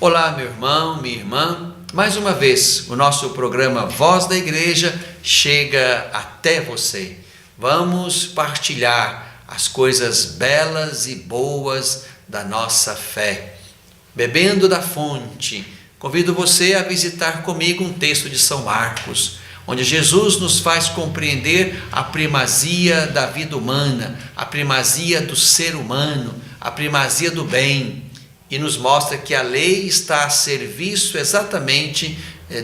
Olá, meu irmão, minha irmã. Mais uma vez, o nosso programa Voz da Igreja chega até você. Vamos partilhar as coisas belas e boas da nossa fé. Bebendo da fonte, convido você a visitar comigo um texto de São Marcos, onde Jesus nos faz compreender a primazia da vida humana, a primazia do ser humano, a primazia do bem. E nos mostra que a lei está a serviço exatamente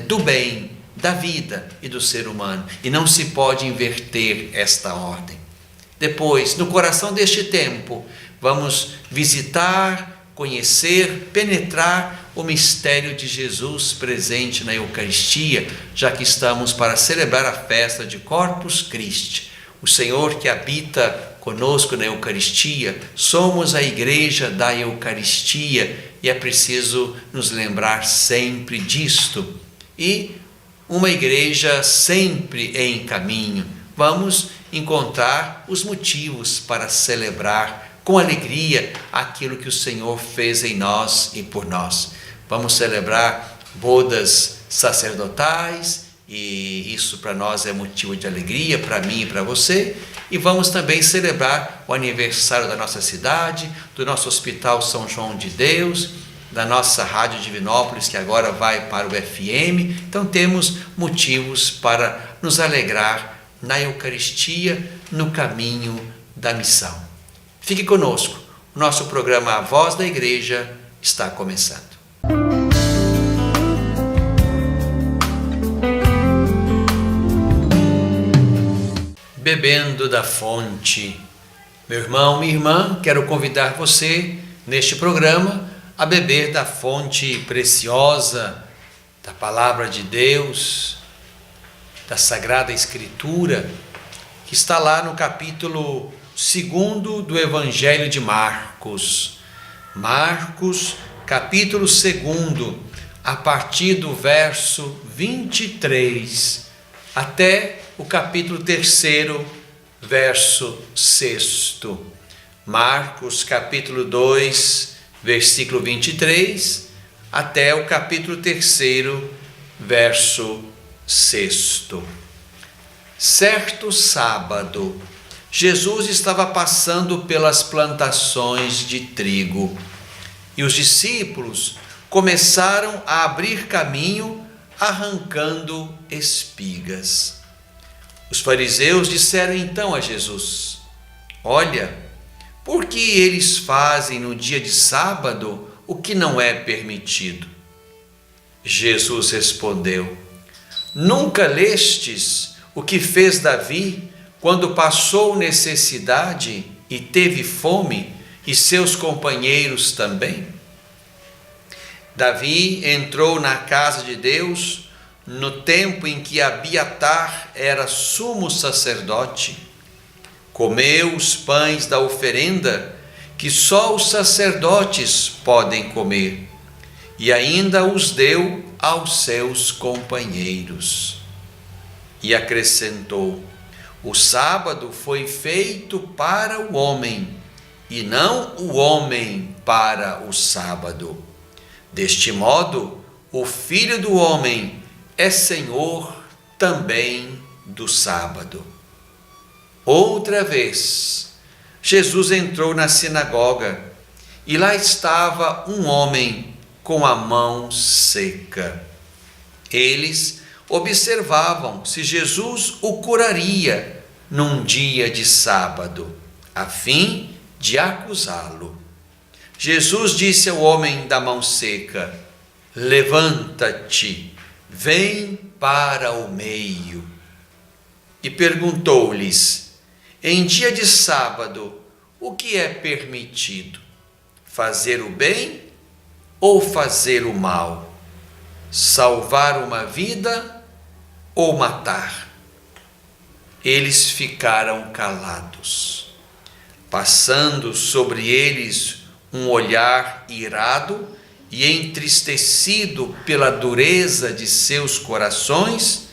do bem, da vida e do ser humano. E não se pode inverter esta ordem. Depois, no coração deste tempo, vamos visitar, conhecer, penetrar o mistério de Jesus presente na Eucaristia, já que estamos para celebrar a festa de Corpus Christi. O Senhor que habita conosco na Eucaristia, somos a igreja da Eucaristia e é preciso nos lembrar sempre disto. E uma igreja sempre em caminho. Vamos encontrar os motivos para celebrar com alegria aquilo que o Senhor fez em nós e por nós. Vamos celebrar bodas sacerdotais, e isso para nós é motivo de alegria, para mim e para você. E vamos também celebrar o aniversário da nossa cidade, do nosso Hospital São João de Deus, da nossa Rádio Divinópolis, que agora vai para o FM. Então temos motivos para nos alegrar na Eucaristia, no caminho da missão. Fique conosco, o nosso programa A Voz da Igreja está começando. Bebendo da fonte. Meu irmão, minha irmã, quero convidar você neste programa a beber da fonte preciosa da Palavra de Deus, da Sagrada Escritura, que está lá no capítulo 2 do Evangelho de Marcos. Marcos, capítulo 2, a partir do verso 23 até o capítulo 3, verso 6. Marcos, capítulo 2, versículo 23, até o capítulo 3, verso 6. Certo sábado, Jesus estava passando pelas plantações de trigo, e os discípulos começaram a abrir caminho arrancando espigas. Os fariseus disseram então a Jesus: olha, por que eles fazem no dia de sábado o que não é permitido? Jesus respondeu: nunca lestes o que fez Davi quando passou necessidade e teve fome, e seus companheiros também? Davi entrou na casa de Deus no tempo em que Abiatar era sumo sacerdote. Comeu os pães da oferenda que só os sacerdotes podem comer, e ainda os deu aos seus companheiros. E acrescentou: o sábado foi feito para o homem, e não o homem para o sábado. Deste modo, o Filho do Homem é Senhor também do sábado. Outra vez, Jesus entrou na sinagoga e lá estava um homem com a mão seca. Eles observavam se Jesus o curaria num dia de sábado, a fim de acusá-lo. Jesus disse ao homem da mão seca: levanta-te, vem para o meio. E perguntou-lhes: em dia de sábado, o que é permitido? Fazer o bem ou fazer o mal? Salvar uma vida ou matar? Eles ficaram calados. Passando sobre eles um olhar irado e entristecido pela dureza de seus corações,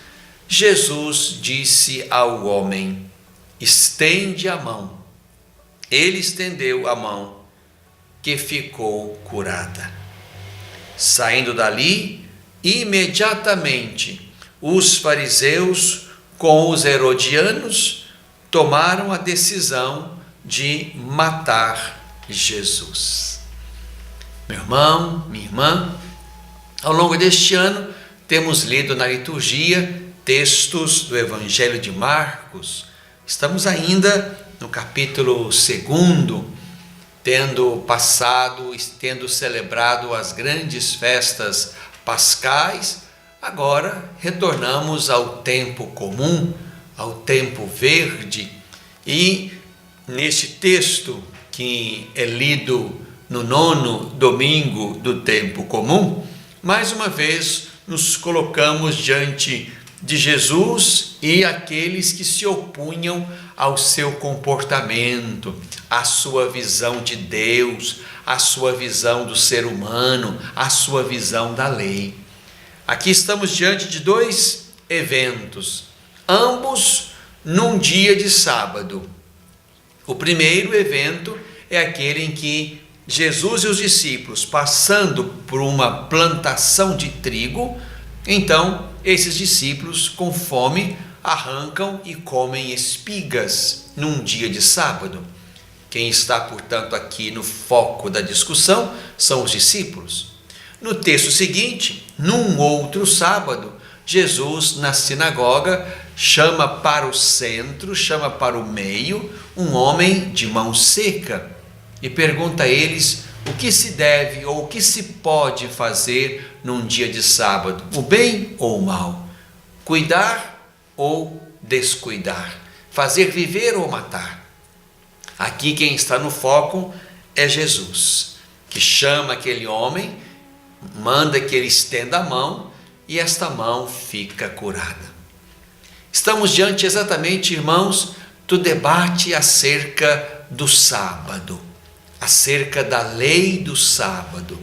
Jesus disse ao homem: estende a mão. Ele estendeu a mão, que ficou curada. Saindo dali, imediatamente os fariseus com os herodianos tomaram a decisão de matar Jesus. Meu irmão, minha irmã, ao longo deste ano temos lido na liturgia textos do Evangelho de Marcos. Estamos ainda no capítulo 2, tendo passado e tendo celebrado as grandes festas pascais. Agora retornamos ao tempo comum, ao tempo verde, e neste texto que é lido no 9º domingo do tempo comum, mais uma vez nos colocamos diante de Jesus e aqueles que se opunham ao seu comportamento, à sua visão de Deus, à sua visão do ser humano, à sua visão da lei. Aqui estamos diante de 2 eventos, ambos num dia de sábado. O primeiro evento é aquele em que Jesus e os discípulos, passando por uma plantação de trigo, então esses discípulos, com fome, arrancam e comem espigas num dia de sábado. Quem está, portanto, aqui no foco da discussão são os discípulos. No texto seguinte, num outro sábado, Jesus, na sinagoga, chama para o centro, chama para o meio, um homem de mão seca e pergunta a eles o que se deve ou o que se pode fazer num dia de sábado, o bem ou o mal, cuidar ou descuidar, fazer viver ou matar. Aqui quem está no foco é Jesus, que chama aquele homem, manda que ele estenda a mão e esta mão fica curada. Estamos diante exatamente, irmãos, do debate acerca do sábado, acerca da lei do sábado.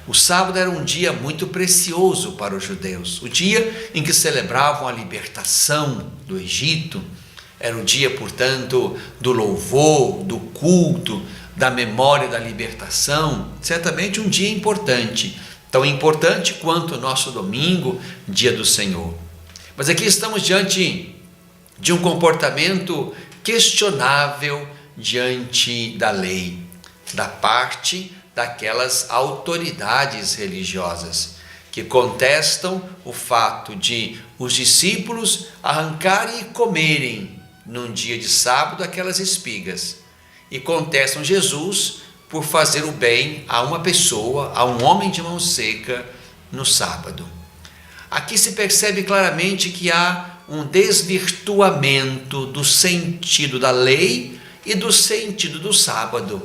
O sábado era um dia muito precioso para os judeus, o dia em que celebravam a libertação do Egito. Era o dia, portanto, do louvor, do culto, da memória da libertação. Certamente um dia importante, tão importante quanto o nosso domingo, dia do Senhor. Mas aqui estamos diante de um comportamento questionável diante da lei, da parte daquelas autoridades religiosas que contestam o fato de os discípulos arrancarem e comerem num dia de sábado aquelas espigas, e contestam Jesus por fazer o bem a uma pessoa, a um homem de mão seca no sábado. Aqui se percebe claramente que há um desvirtuamento do sentido da lei e do sentido do sábado.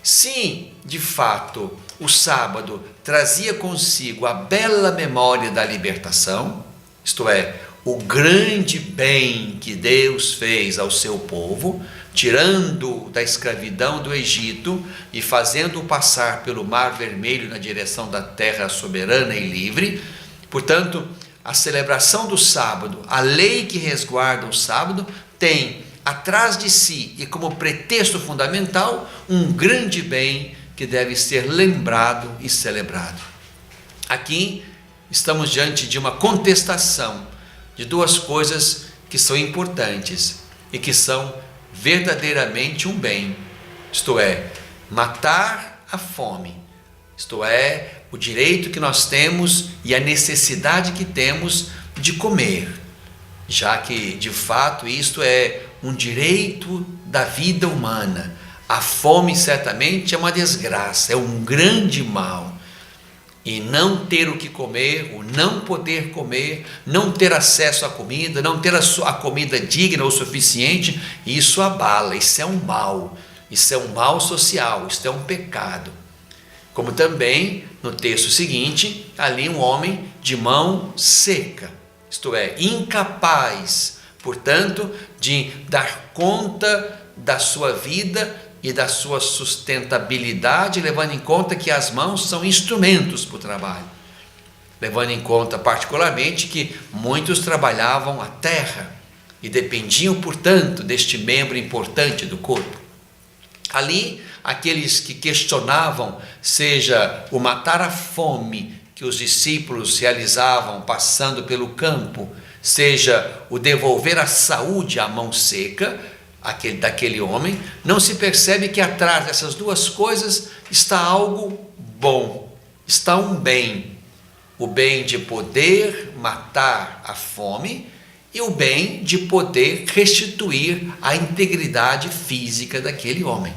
Se, de fato, o sábado trazia consigo a bela memória da libertação, isto é, o grande bem que Deus fez ao seu povo, tirando da escravidão do Egito e fazendo-o passar pelo Mar Vermelho na direção da terra soberana e livre, portanto, a celebração do sábado, a lei que resguarda o sábado, tem atrás de si e como pretexto fundamental um grande bem que deve ser lembrado e celebrado. Aqui estamos diante de uma contestação de 2 coisas que são importantes e que são verdadeiramente um bem, isto é, matar a fome, isto é, o direito que nós temos e a necessidade que temos de comer, já que de fato isto é um direito da vida humana. A fome certamente é uma desgraça, é um grande mal. E não ter o que comer, o não poder comer, não ter acesso à comida, não ter a comida digna ou suficiente, isso abala, isso é um mal. Isso é um mal social, isso é um pecado. Como também no texto seguinte, ali um homem de mão seca, isto é, incapaz, portanto, de dar conta da sua vida e da sua sustentabilidade, levando em conta que as mãos são instrumentos para o trabalho, levando em conta particularmente que muitos trabalhavam a terra e dependiam, portanto, deste membro importante do corpo. Ali, aqueles que questionavam, seja o matar a fome que os discípulos realizavam passando pelo campo, seja o devolver a saúde à mão seca daquele homem, não se percebe que atrás dessas duas coisas está algo bom, está um bem. O bem de poder matar a fome e o bem de poder restituir a integridade física daquele homem.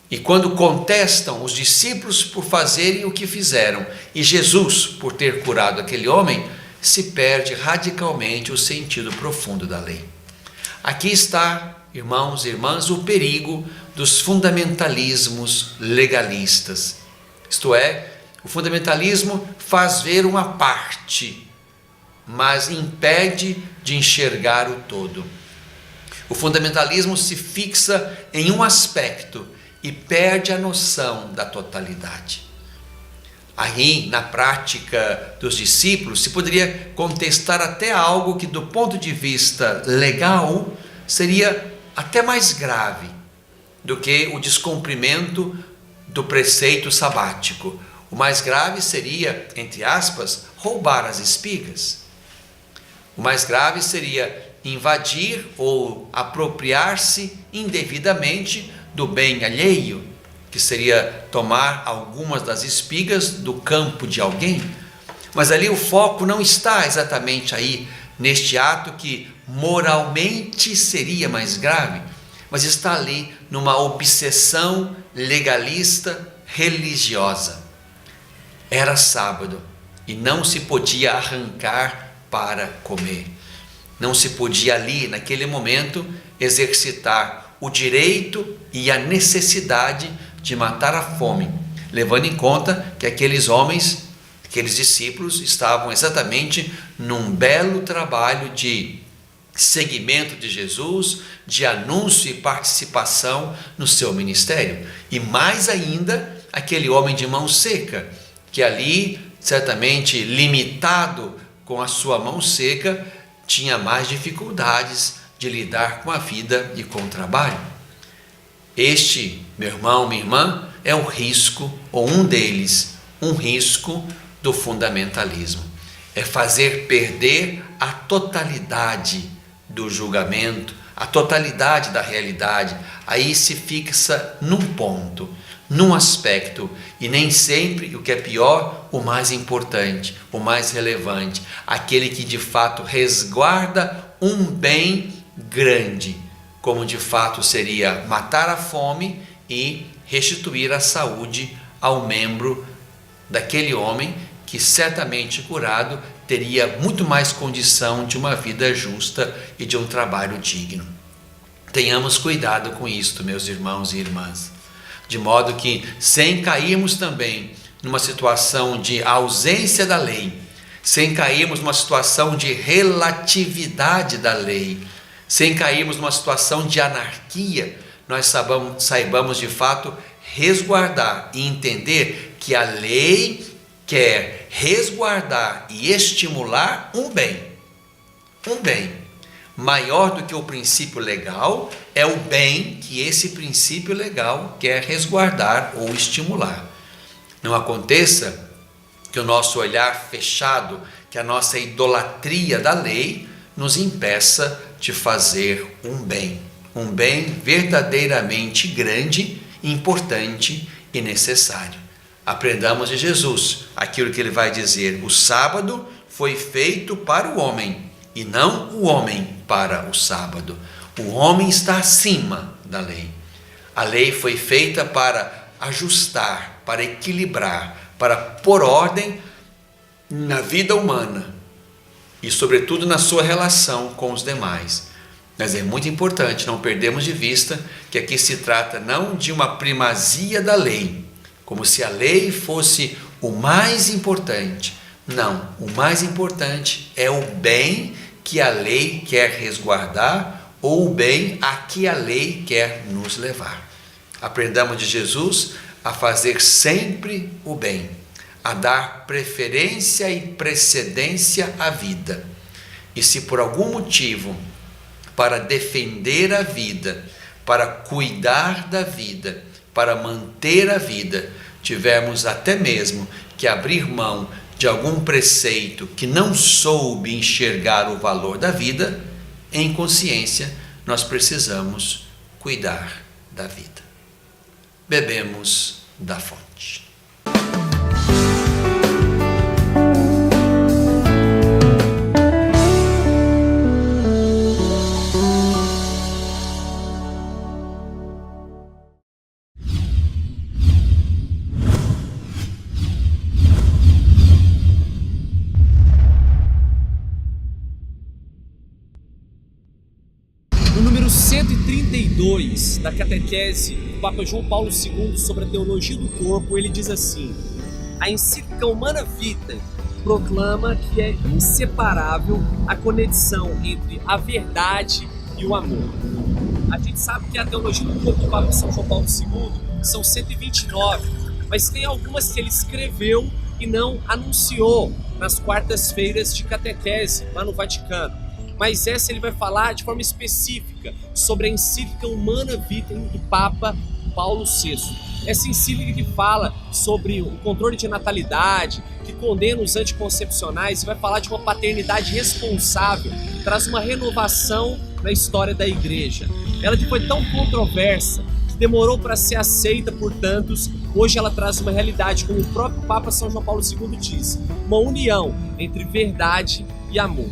E quando contestam os discípulos por fazerem o que fizeram e Jesus por ter curado aquele homem, se perde radicalmente o sentido profundo da lei. Aqui está, irmãos e irmãs, o perigo dos fundamentalismos legalistas. Isto é, o fundamentalismo faz ver uma parte, mas impede de enxergar o todo. O fundamentalismo se fixa em um aspecto e perde a noção da totalidade. Aí, na prática dos discípulos, se poderia contestar até algo que, do ponto de vista legal, seria até mais grave do que o descumprimento do preceito sabático. O mais grave seria, entre aspas, roubar as espigas. O mais grave seria invadir ou apropriar-se indevidamente do bem alheio, que seria tomar algumas das espigas do campo de alguém. Mas ali o foco não está exatamente aí, neste ato que moralmente seria mais grave, mas está ali numa obsessão legalista religiosa. Era sábado e não se podia arrancar para comer. Não se podia ali, naquele momento, exercitar o direito e a necessidade de matar a fome, levando em conta que aqueles homens, aqueles discípulos, estavam exatamente num belo trabalho de seguimento de Jesus, de anúncio e participação no seu ministério. E mais ainda, aquele homem de mão seca, que ali, certamente limitado com a sua mão seca, tinha mais dificuldades de lidar com a vida e com o trabalho. Este, meu irmão, minha irmã, é o risco, ou um deles, um risco do fundamentalismo. É fazer perder a totalidade do julgamento, a totalidade da realidade. Aí se fixa num ponto, num aspecto, e nem sempre, o que é pior, o mais importante, o mais relevante, aquele que de fato resguarda um bem grande, como de fato seria matar a fome e restituir a saúde ao membro daquele homem que, certamente curado, teria muito mais condição de uma vida justa e de um trabalho digno. Tenhamos cuidado com isto, meus irmãos e irmãs, de modo que, sem cairmos também numa situação de ausência da lei, sem cairmos numa situação de relatividade da lei, sem cairmos numa situação de anarquia, nós saibamos de fato resguardar e entender que a lei quer resguardar e estimular um bem. Um bem maior do que o princípio legal é o bem que esse princípio legal quer resguardar ou estimular. Não aconteça que o nosso olhar fechado, que a nossa idolatria da lei nos impeça de fazer um bem verdadeiramente grande, importante e necessário. Aprendamos de Jesus aquilo que ele vai dizer: o sábado foi feito para o homem e não o homem para o sábado. O homem está acima da lei. A lei foi feita para ajustar, para equilibrar, para pôr ordem na vida humana e, sobretudo, na sua relação com os demais. Mas é muito importante não perdermos de vista que aqui se trata não de uma primazia da lei, como se a lei fosse o mais importante. Não, o mais importante é o bem que a lei quer resguardar ou o bem a que a lei quer nos levar. Aprendamos de Jesus a fazer sempre o bem, a dar preferência e precedência à vida. E se por algum motivo, para defender a vida, para cuidar da vida, para manter a vida, tivermos até mesmo que abrir mão de algum preceito que não soube enxergar o valor da vida, em consciência, nós precisamos cuidar da vida. Bebemos da fonte. No número 132 da catequese do Papa João Paulo II sobre a teologia do corpo, ele diz assim: a encíclica Humana Vitae proclama que é inseparável a conexão entre a verdade e o amor. A gente sabe que a teologia do corpo do Papa São João Paulo II são 129, mas tem algumas que ele escreveu e não anunciou nas quartas-feiras de catequese lá no Vaticano. Mas essa ele vai falar de forma específica sobre a encíclica Humana Vitae do Papa Paulo VI. Essa encíclica que fala sobre o controle de natalidade, que condena os anticoncepcionais e vai falar de uma paternidade responsável, traz uma renovação na história da igreja. Ela que foi tão controversa, que demorou para ser aceita por tantos, hoje ela traz uma realidade, como o próprio Papa São João Paulo II diz, uma união entre verdade e amor.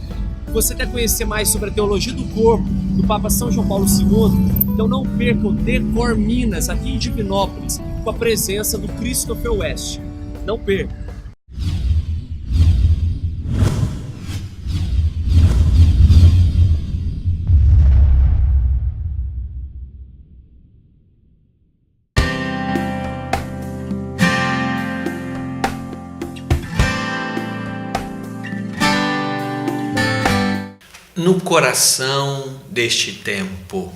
Você quer conhecer mais sobre a teologia do corpo do Papa São João Paulo II? Então não perca o Decor Minas aqui em Divinópolis, com a presença do Christopher West. Não perca! No coração deste tempo.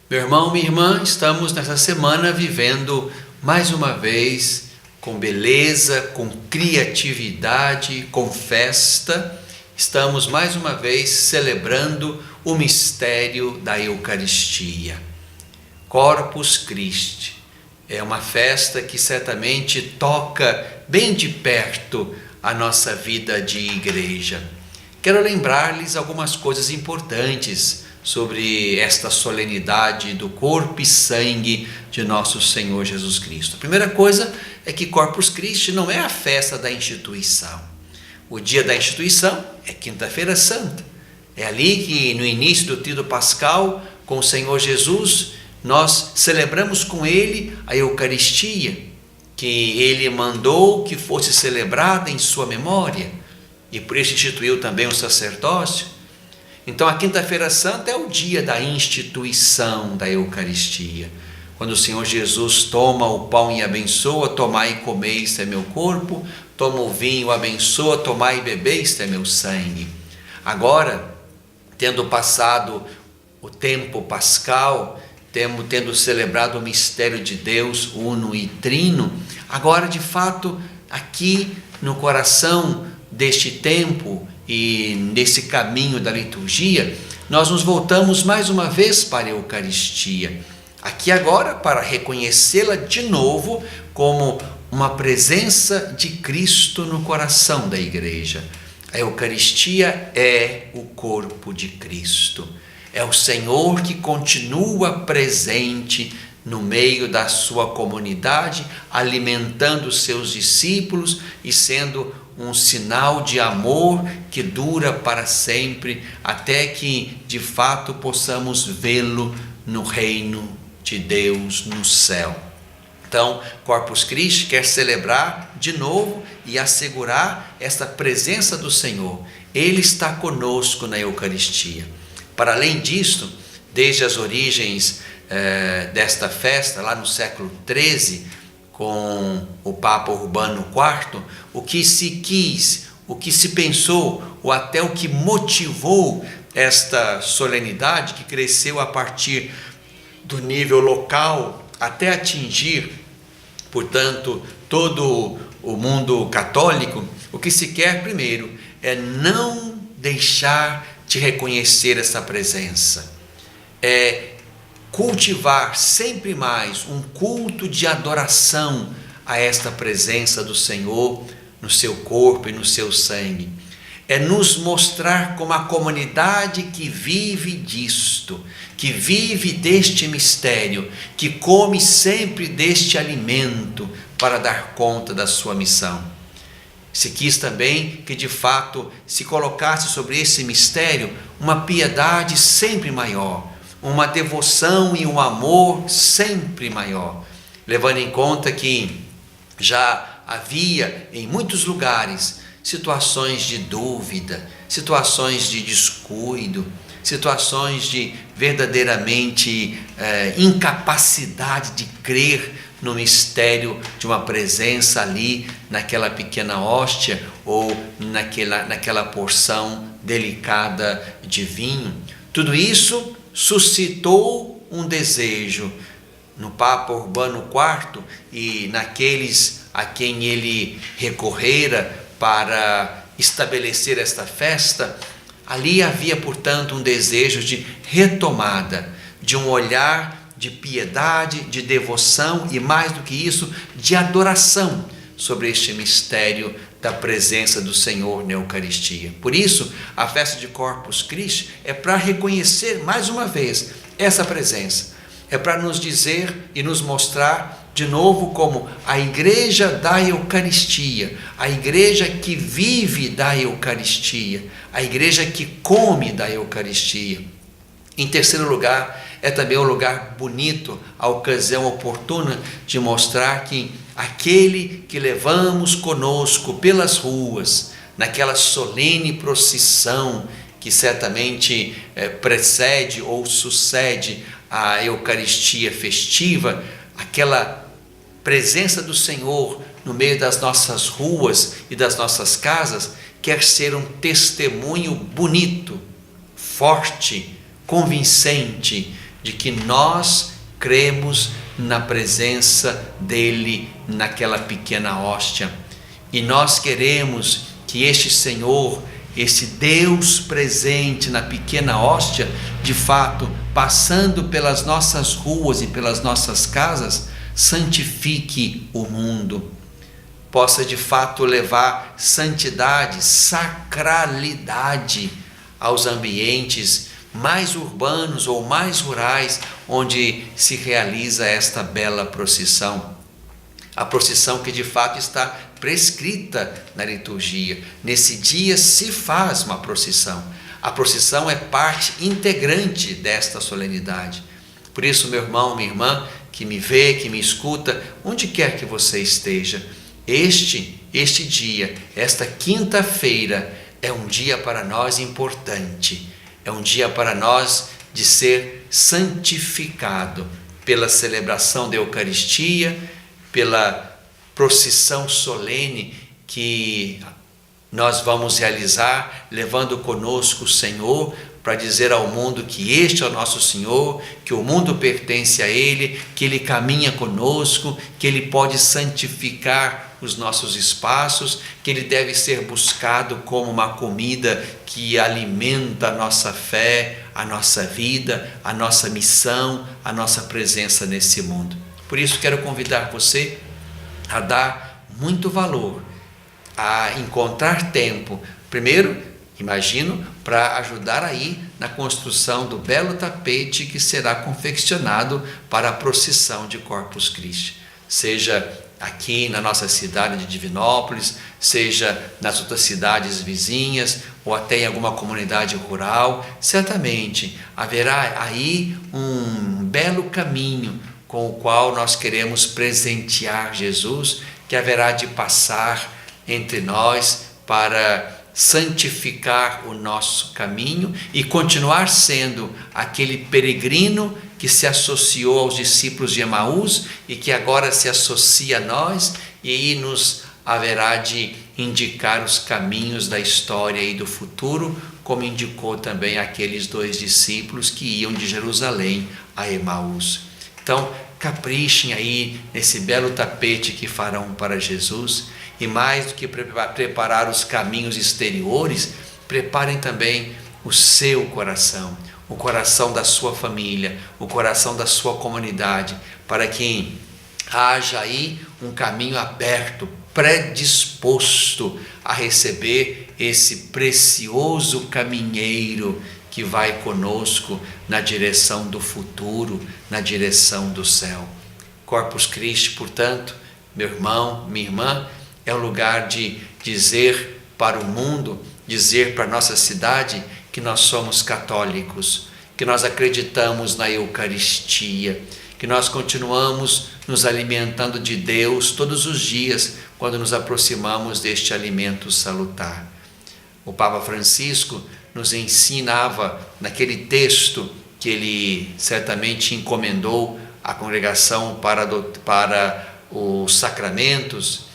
Meu irmão, minha irmã, estamos nessa semana vivendo mais uma vez com beleza, com criatividade, com festa. Estamos mais uma vez celebrando o mistério da Eucaristia. Corpus Christi é uma festa que certamente toca bem de perto a nossa vida de igreja. Quero lembrar-lhes algumas coisas importantes sobre esta solenidade do corpo e sangue de nosso Senhor Jesus Cristo. A primeira coisa é que Corpus Christi não é a festa da instituição. O dia da instituição é Quinta-feira Santa. É ali que no início do tríduo pascal, com o Senhor Jesus, nós celebramos com Ele a Eucaristia, que Ele mandou que fosse celebrada em sua memória. E por isso instituiu também o sacerdócio. Então a Quinta-feira Santa é o dia da instituição da Eucaristia. Quando o Senhor Jesus toma o pão e abençoa, tomai e comei, isto é meu corpo, toma o vinho, abençoa, tomai e bebei, isto é meu sangue. Agora, tendo passado o tempo pascal, tendo celebrado o mistério de Deus, uno e trino, agora de fato aqui no coração deste tempo e nesse caminho da liturgia, nós nos voltamos mais uma vez para a Eucaristia. Aqui agora para reconhecê-la de novo como uma presença de Cristo no coração da igreja. A Eucaristia é o corpo de Cristo. É o Senhor que continua presente no meio da sua comunidade, alimentando os seus discípulos e sendo um sinal de amor que dura para sempre, até que de fato possamos vê-lo no reino de Deus no céu. Então, Corpus Christi quer celebrar de novo e assegurar esta presença do Senhor. Ele está conosco na Eucaristia. Para além disto, desde as origens desta festa, lá no século XIII, com o Papa Urbano IV, o que se quis, o que se pensou, ou até o que motivou esta solenidade, que cresceu a partir do nível local até atingir, portanto, todo o mundo católico, o que se quer primeiro é não deixar de reconhecer essa presença, é cultivar sempre mais um culto de adoração a esta presença do Senhor no seu corpo e no seu sangue. É nos mostrar como a comunidade que vive disto, que vive deste mistério, que come sempre deste alimento para dar conta da sua missão. Se quis também que de fato se colocasse sobre esse mistério uma piedade sempre maior, uma devoção e um amor sempre maior, levando em conta que já havia em muitos lugares situações de dúvida, situações de descuido, situações de verdadeiramente incapacidade de crer no mistério de uma presença ali naquela pequena hóstia ou naquela porção delicada de vinho. Tudo isso suscitou um desejo no Papa Urbano IV e naqueles a quem ele recorrera para estabelecer esta festa. Ali havia, portanto, um desejo de retomada, de um olhar de piedade, de devoção e, mais do que isso, de adoração sobre este mistério da presença do Senhor na Eucaristia. Por isso, a festa de Corpus Christi é para reconhecer mais uma vez essa presença, é para nos dizer e nos mostrar de novo como a igreja da Eucaristia, a igreja que vive da Eucaristia, a igreja que come da Eucaristia. Em terceiro lugar, é também um lugar bonito, a ocasião oportuna de mostrar que aquele que levamos conosco pelas ruas, naquela solene procissão que certamente precede ou sucede a Eucaristia festiva, aquela presença do Senhor no meio das nossas ruas e das nossas casas, quer ser um testemunho bonito, forte, convincente de que nós cremos na presença dele naquela pequena hóstia. E nós queremos que este Senhor, esse Deus presente na pequena hóstia, de fato, passando pelas nossas ruas e pelas nossas casas, santifique o mundo, possa de fato levar santidade, sacralidade aos ambientes mais urbanos ou mais rurais onde se realiza esta bela procissão. A procissão que de fato está prescrita na liturgia. Nesse dia se faz uma procissão. A procissão é parte integrante desta solenidade. Por isso, meu irmão, minha irmã, que me vê, que me escuta, onde quer que você esteja, este dia, esta quinta-feira, é um dia para nós importante. É um dia para nós de ser santificado pela celebração da Eucaristia, pela procissão solene que nós vamos realizar, levando conosco o Senhor, para dizer ao mundo que este é o nosso Senhor, que o mundo pertence a Ele, que Ele caminha conosco, que Ele pode santificar os nossos espaços, que Ele deve ser buscado como uma comida que alimenta a nossa fé, a nossa vida, a nossa missão, a nossa presença nesse mundo. Por isso quero convidar você a dar muito valor, a encontrar tempo, primeiro, imagino, para ajudar aí na construção do belo tapete que será confeccionado para a procissão de Corpus Christi, seja aqui na nossa cidade de Divinópolis, seja nas outras cidades vizinhas ou até em alguma comunidade rural. Certamente haverá aí um belo caminho com o qual nós queremos presentear Jesus, que haverá de passar entre nós para santificar o nosso caminho e continuar sendo aquele peregrino que se associou aos discípulos de Emaús e que agora se associa a nós, e aí nos haverá de indicar os caminhos da história e do futuro, como indicou também aqueles dois discípulos que iam de Jerusalém a Emaús. Então, caprichem aí nesse belo tapete que farão para Jesus, e mais do que preparar os caminhos exteriores, preparem também o seu coração, o coração da sua família, o coração da sua comunidade, para que haja aí um caminho aberto, predisposto a receber esse precioso caminheiro que vai conosco na direção do futuro, na direção do céu. Corpus Christi, portanto, meu irmão, minha irmã, é um lugar de dizer para o mundo, dizer para a nossa cidade que nós somos católicos, que nós acreditamos na Eucaristia, que nós continuamos nos alimentando de Deus todos os dias quando nos aproximamos deste alimento salutar. O Papa Francisco nos ensinava naquele texto que ele certamente encomendou à congregação para os sacramentos,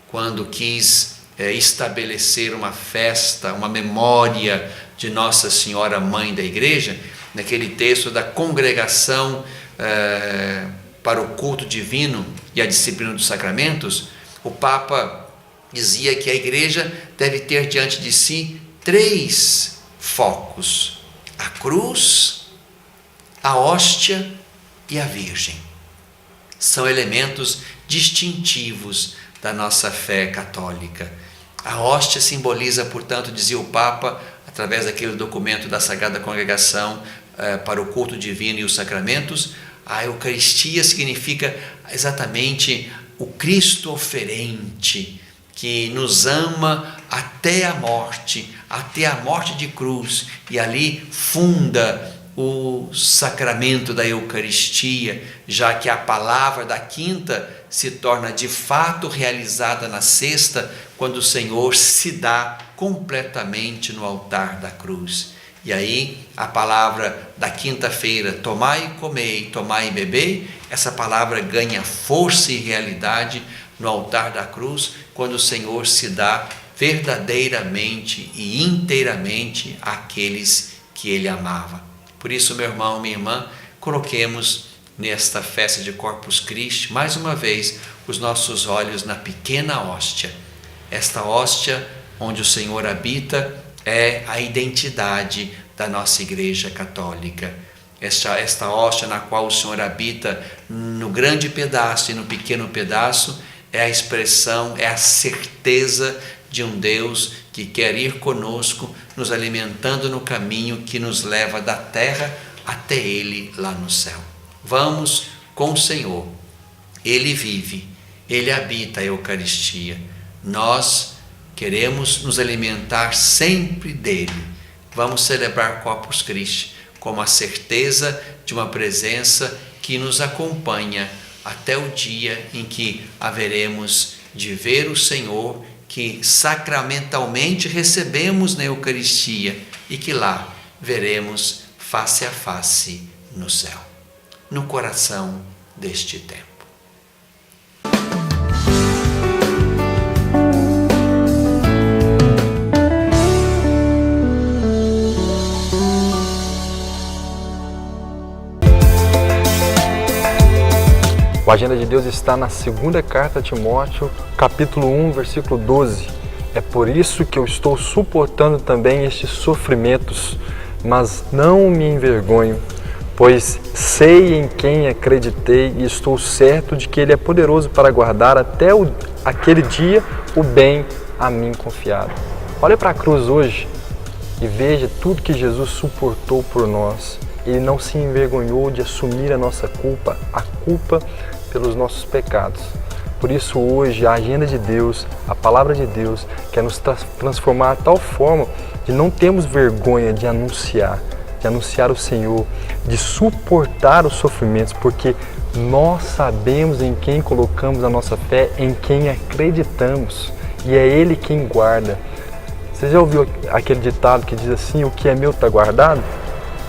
quando quis estabelecer uma festa, uma memória de Nossa Senhora Mãe da Igreja, naquele texto da congregação para o culto divino e a disciplina dos sacramentos, o Papa dizia que a Igreja deve ter diante de si 3 focos: a cruz, a hóstia e a Virgem. São elementos distintivos da nossa fé católica. A hóstia simboliza, portanto, dizia o Papa, através daquele documento da Sagrada Congregação para o culto divino e os sacramentos, a Eucaristia significa exatamente o Cristo oferente, que nos ama até a morte de cruz, e ali funda o sacramento da Eucaristia, já que a palavra da quinta se torna de fato realizada na sexta, quando o Senhor se dá completamente no altar da cruz. E aí a palavra da quinta-feira, tomai e comei, tomai e bebei, essa palavra ganha força e realidade no altar da cruz, quando o Senhor se dá verdadeiramente e inteiramente àqueles que Ele amava. Por isso, meu irmão, minha irmã, coloquemos nesta festa de Corpus Christi, mais uma vez, os nossos olhos na pequena hóstia. Esta hóstia onde o Senhor habita é a identidade da nossa Igreja Católica. Esta hóstia na qual o Senhor habita no grande pedaço e no pequeno pedaço é a expressão, é a certeza de um Deus que quer ir conosco, nos alimentando no caminho que nos leva da terra até Ele lá no céu. Vamos com o Senhor. Ele vive, Ele habita a Eucaristia. Nós queremos nos alimentar sempre dEle. Vamos celebrar Corpus Christi como a certeza de uma presença que nos acompanha até o dia em que haveremos de ver o Senhor, que sacramentalmente recebemos na Eucaristia e que lá veremos face a face no céu, no coração deste tempo. O Agenda de Deus está na segunda carta a Timóteo, capítulo 1, versículo 12. É por isso que eu estou suportando também estes sofrimentos, mas não me envergonho, pois sei em quem acreditei e estou certo de que Ele é poderoso para guardar até aquele dia o bem a mim confiado. Olha para a cruz hoje e veja tudo que Jesus suportou por nós. Ele não se envergonhou de assumir a nossa culpa, a culpa pelos nossos pecados. Por isso hoje a agenda de Deus, a palavra de Deus, quer nos transformar de tal forma de não termos vergonha de anunciar o Senhor, de suportar os sofrimentos, porque nós sabemos em quem colocamos a nossa fé, em quem acreditamos, e é Ele quem guarda. Você já ouviu aquele ditado que diz assim: o que é meu está guardado?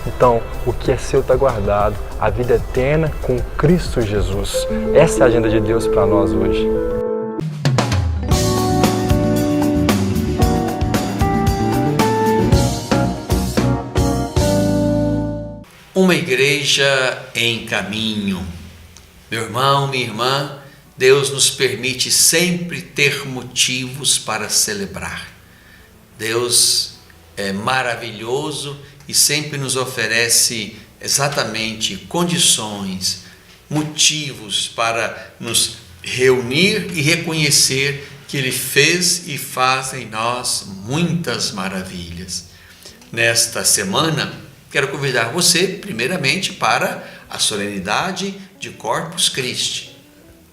Então, o que é seu está guardado, a vida eterna com Cristo Jesus. Essa é a agenda de Deus para nós hoje. Uma igreja em caminho. Meu irmão, minha irmã, Deus nos permite sempre ter motivos para celebrar. Deus é maravilhoso e sempre nos oferece exatamente condições, motivos para nos reunir e reconhecer que Ele fez e faz em nós muitas maravilhas. Nesta semana, quero convidar você, primeiramente, para a solenidade de Corpus Christi.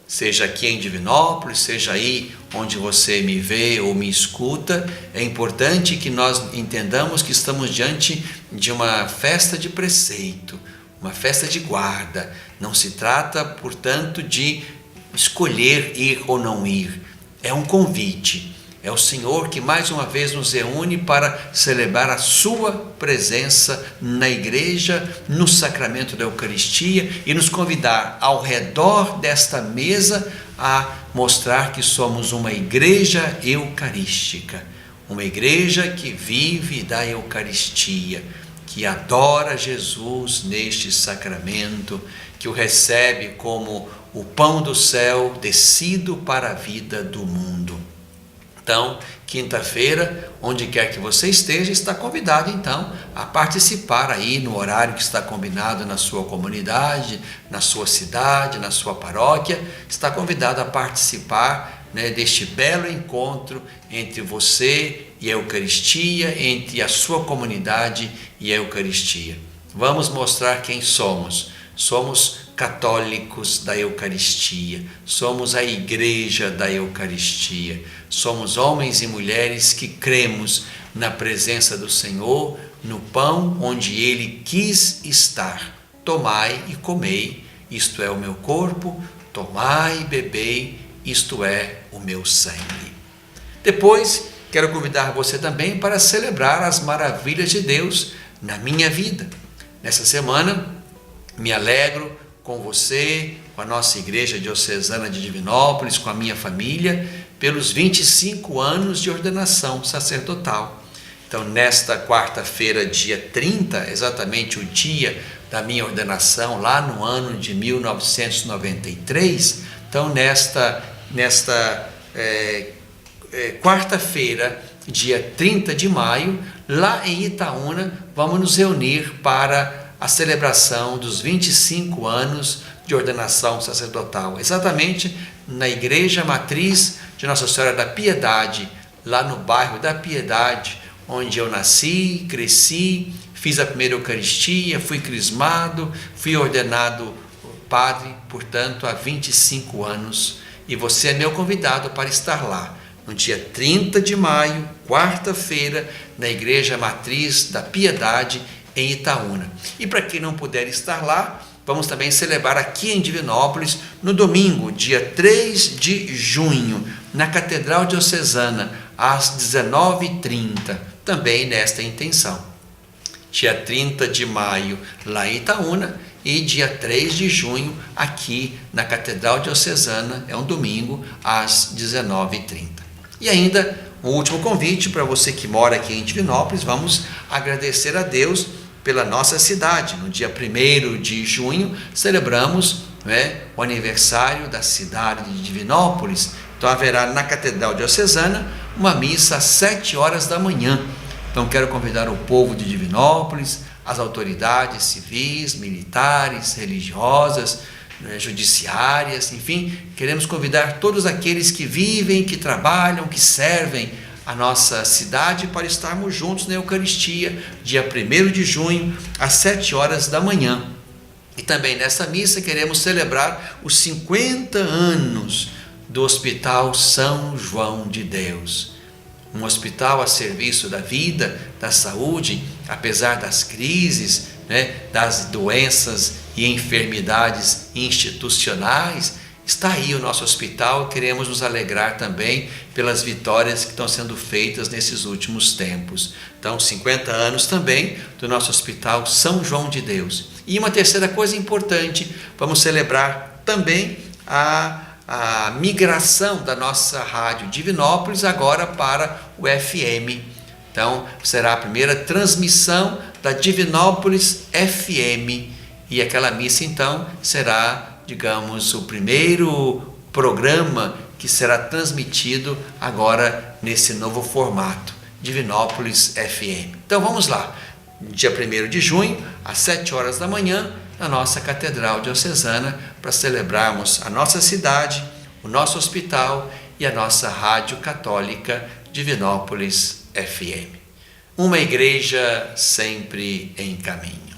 Seja aqui em Divinópolis, seja aí onde você me vê ou me escuta, é importante que nós entendamos que estamos diante de uma festa de preceito, uma festa de guarda. Não se trata, portanto, de escolher ir ou não ir. É um convite. É o Senhor que mais uma vez nos reúne para celebrar a sua presença na igreja, no sacramento da Eucaristia e nos convidar ao redor desta mesa a mostrar que somos uma igreja eucarística, uma igreja que vive da Eucaristia, que adora Jesus neste sacramento, que o recebe como o pão do céu descido para a vida do mundo. Então, quinta-feira, onde quer que você esteja, está convidado então a participar aí no horário que está combinado na sua comunidade, na sua cidade, na sua paróquia. Está convidado a participar, deste belo encontro entre você e a Eucaristia, entre a sua comunidade e a Eucaristia. Vamos mostrar quem somos. Somos católicos da Eucaristia, somos a igreja da Eucaristia, somos homens e mulheres que cremos na presença do Senhor, no pão onde Ele quis estar. Tomai e comei, isto é o meu corpo, tomai e bebei, isto é o meu sangue. Depois, quero convidar você também para celebrar as maravilhas de Deus na minha vida. Nessa semana, me alegro com você, com a nossa Igreja Diocesana de Divinópolis, com a minha família, pelos 25 anos de ordenação sacerdotal. Então, nesta quarta-feira, dia 30, exatamente o dia da minha ordenação, lá no ano de 1993, então, nesta quarta-feira, dia 30 de maio, lá em Itaúna, vamos nos reunir para a celebração dos 25 anos de ordenação sacerdotal, exatamente na Igreja Matriz de Nossa Senhora da Piedade, lá no bairro da Piedade, onde eu nasci, cresci, fiz a primeira Eucaristia, fui crismado, fui ordenado padre, portanto, há 25 anos, e você é meu convidado para estar lá, no dia 30 de maio, quarta-feira, na Igreja Matriz da Piedade, em Itaúna. E para quem não puder estar lá, vamos também celebrar aqui em Divinópolis, no domingo, dia 3 de junho, na Catedral Diocesana, às 19h30, também nesta intenção. Dia 30 de maio, lá em Itaúna, e dia 3 de junho, aqui na Catedral Diocesana, é um domingo, às 19h30. E ainda, um último convite para você que mora aqui em Divinópolis, vamos agradecer a Deus pela nossa cidade. No dia 1º de junho, celebramos o aniversário da cidade de Divinópolis. Então, haverá na Catedral Diocesana uma missa às 7 horas da manhã. Então, quero convidar o povo de Divinópolis, as autoridades civis, militares, religiosas, judiciárias, enfim, queremos convidar todos aqueles que vivem, que trabalham, que servem a nossa cidade para estarmos juntos na Eucaristia, dia 1º de junho, às 7 horas da manhã. E também nessa missa queremos celebrar os 50 anos do Hospital São João de Deus. Um hospital a serviço da vida, da saúde, apesar das crises, das doenças e enfermidades institucionais. Está aí o nosso hospital, queremos nos alegrar também pelas vitórias que estão sendo feitas nesses últimos tempos. Então, 50 anos também do nosso Hospital São João de Deus. E uma terceira coisa importante, vamos celebrar também a migração da nossa rádio Divinópolis agora para o FM. Então, será a primeira transmissão da Divinópolis FM. E aquela missa, então, será, digamos, o primeiro programa que será transmitido agora nesse novo formato, Divinópolis FM. Então vamos lá, dia 1º de junho, às 7 horas da manhã, na nossa Catedral Diocesana, para celebrarmos a nossa cidade, o nosso hospital e a nossa Rádio Católica Divinópolis FM. Uma igreja sempre em caminho.